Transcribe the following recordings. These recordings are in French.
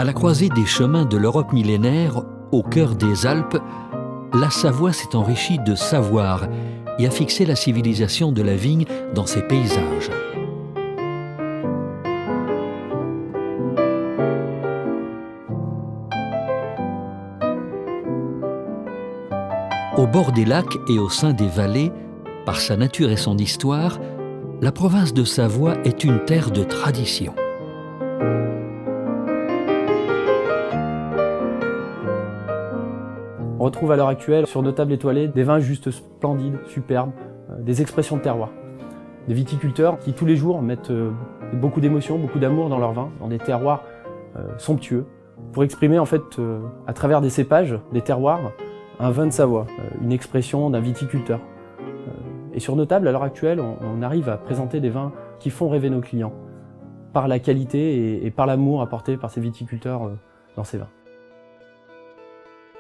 À la croisée des chemins de l'Europe millénaire, au cœur des Alpes, la Savoie s'est enrichie de savoir et a fixé la civilisation de la vigne dans ses paysages. Au bord des lacs et au sein des vallées, par sa nature et son histoire, la province de Savoie est une terre de tradition. On retrouve à l'heure actuelle sur nos tables étoilées des vins juste splendides, superbes, des expressions de terroir. Des viticulteurs qui tous les jours mettent beaucoup d'émotion, beaucoup d'amour dans leurs vins, dans des terroirs somptueux, pour exprimer en fait à travers des cépages, des terroirs, un vin de Savoie, une expression d'un viticulteur. Et sur nos tables, à l'heure actuelle, on arrive à présenter des vins qui font rêver nos clients, par la qualité et par l'amour apporté par ces viticulteurs dans ces vins.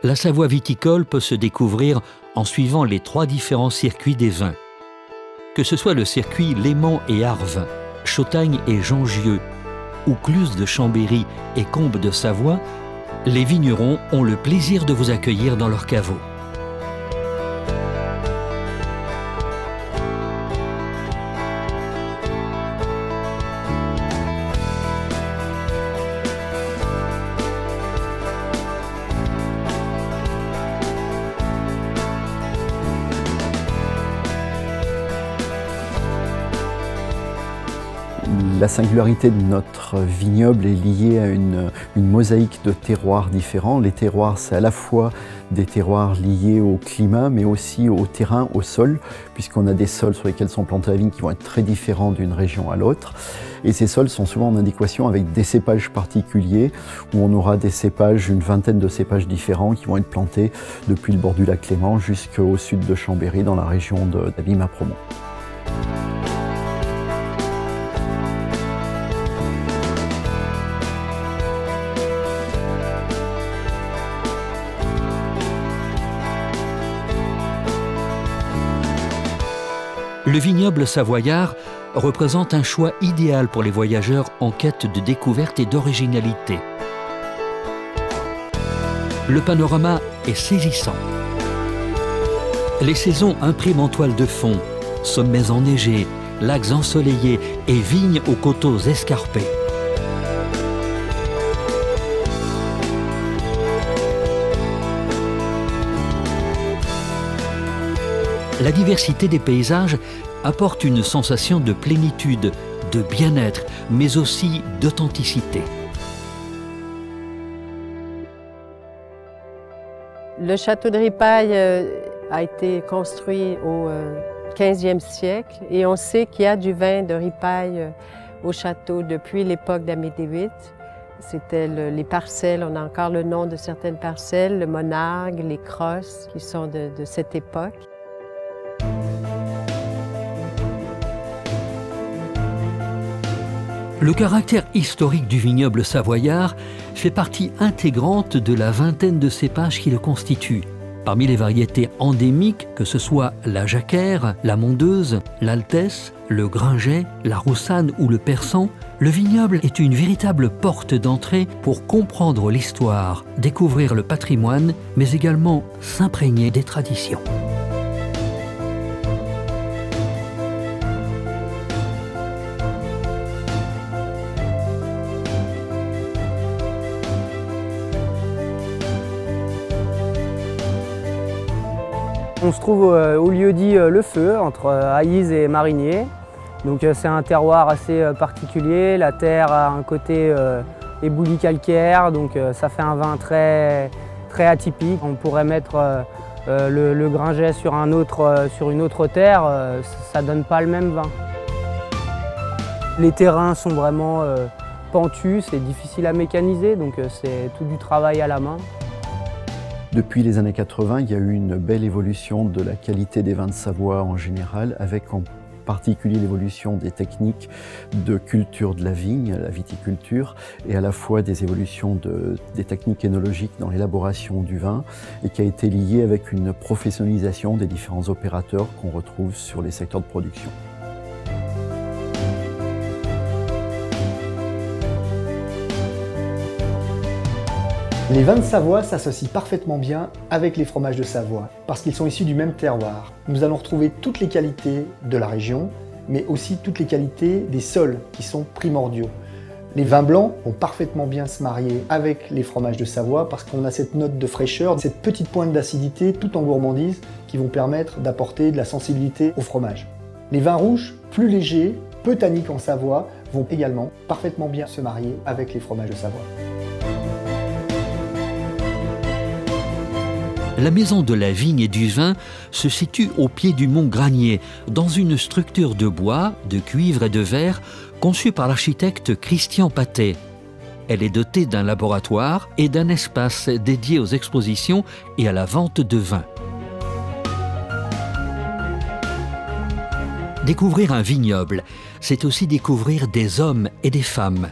La Savoie viticole peut se découvrir en suivant les 3 différents circuits des vins. Que ce soit le circuit Léman et Arves, Chautagne et Jongieux, ou Cluse de Chambéry et Combes de Savoie, les vignerons ont le plaisir de vous accueillir dans leurs caveaux. La singularité de notre vignoble est liée à une mosaïque de terroirs différents. Les terroirs, c'est à la fois des terroirs liés au climat, mais aussi au terrain, au sol, puisqu'on a des sols sur lesquels sont plantées la vigne qui vont être très différents d'une région à l'autre. Et ces sols sont souvent en adéquation avec des cépages particuliers, où on aura des cépages, une vingtaine de cépages différents qui vont être plantés depuis le bord du lac Léman jusqu'au sud de Chambéry, dans la région d'Abîme-à-Promont. Le vignoble savoyard représente un choix idéal pour les voyageurs en quête de découverte et d'originalité. Le panorama est saisissant. Les saisons impriment en toile de fond, sommets enneigés, lacs ensoleillés et vignes aux coteaux escarpés. La diversité des paysages apporte une sensation de plénitude, de bien-être, mais aussi d'authenticité. Le château de Ripaille a été construit au 15e siècle et on sait qu'il y a du vin de Ripaille au château depuis l'époque d'Amédée VIII. C'était les parcelles, on a encore le nom de certaines parcelles, le Monargue, les Crosses, qui sont de cette époque. Le caractère historique du vignoble savoyard fait partie intégrante de la vingtaine de cépages qui le constituent. Parmi les variétés endémiques, que ce soit la Jacquère, la Mondeuse, l'Altesse, le Gringet, la Roussanne ou le Persan, le vignoble est une véritable porte d'entrée pour comprendre l'histoire, découvrir le patrimoine, mais également s'imprégner des traditions. On se trouve au lieu-dit Le Feu, entre Aïs et Marigné. Donc c'est un terroir assez particulier. La terre a un côté éboulis calcaire, donc ça fait un vin très atypique. On pourrait mettre le Gringet sur une autre terre, ça ne donne pas le même vin. Les terrains sont vraiment pentus, c'est difficile à mécaniser, donc c'est tout du travail à la main. Depuis les années 80, il y a eu une belle évolution de la qualité des vins de Savoie en général, avec en particulier l'évolution des techniques de culture de la vigne, la viticulture, et à la fois des évolutions des techniques énologiques dans l'élaboration du vin, et qui a été liée avec une professionnalisation des différents opérateurs qu'on retrouve sur les secteurs de production. Les vins de Savoie s'associent parfaitement bien avec les fromages de Savoie, parce qu'ils sont issus du même terroir. Nous allons retrouver toutes les qualités de la région, mais aussi toutes les qualités des sols qui sont primordiaux. Les vins blancs vont parfaitement bien se marier avec les fromages de Savoie parce qu'on a cette note de fraîcheur, cette petite pointe d'acidité tout en gourmandise qui vont permettre d'apporter de la sensibilité au fromage. Les vins rouges, plus légers, peu tanniques en Savoie, vont également parfaitement bien se marier avec les fromages de Savoie. La maison de la vigne et du vin se situe au pied du mont Granier, dans une structure de bois, de cuivre et de verre conçue par l'architecte Christian Patet. Elle est dotée d'un laboratoire et d'un espace dédié aux expositions et à la vente de vin. Découvrir un vignoble, c'est aussi découvrir des hommes et des femmes.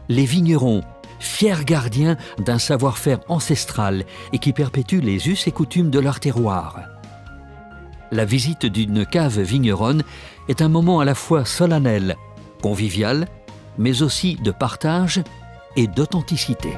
Les vignerons, fiers gardiens d'un savoir-faire ancestral et qui perpétuent les us et coutumes de leur terroir. La visite d'une cave vigneronne est un moment à la fois solennel, convivial, mais aussi de partage et d'authenticité.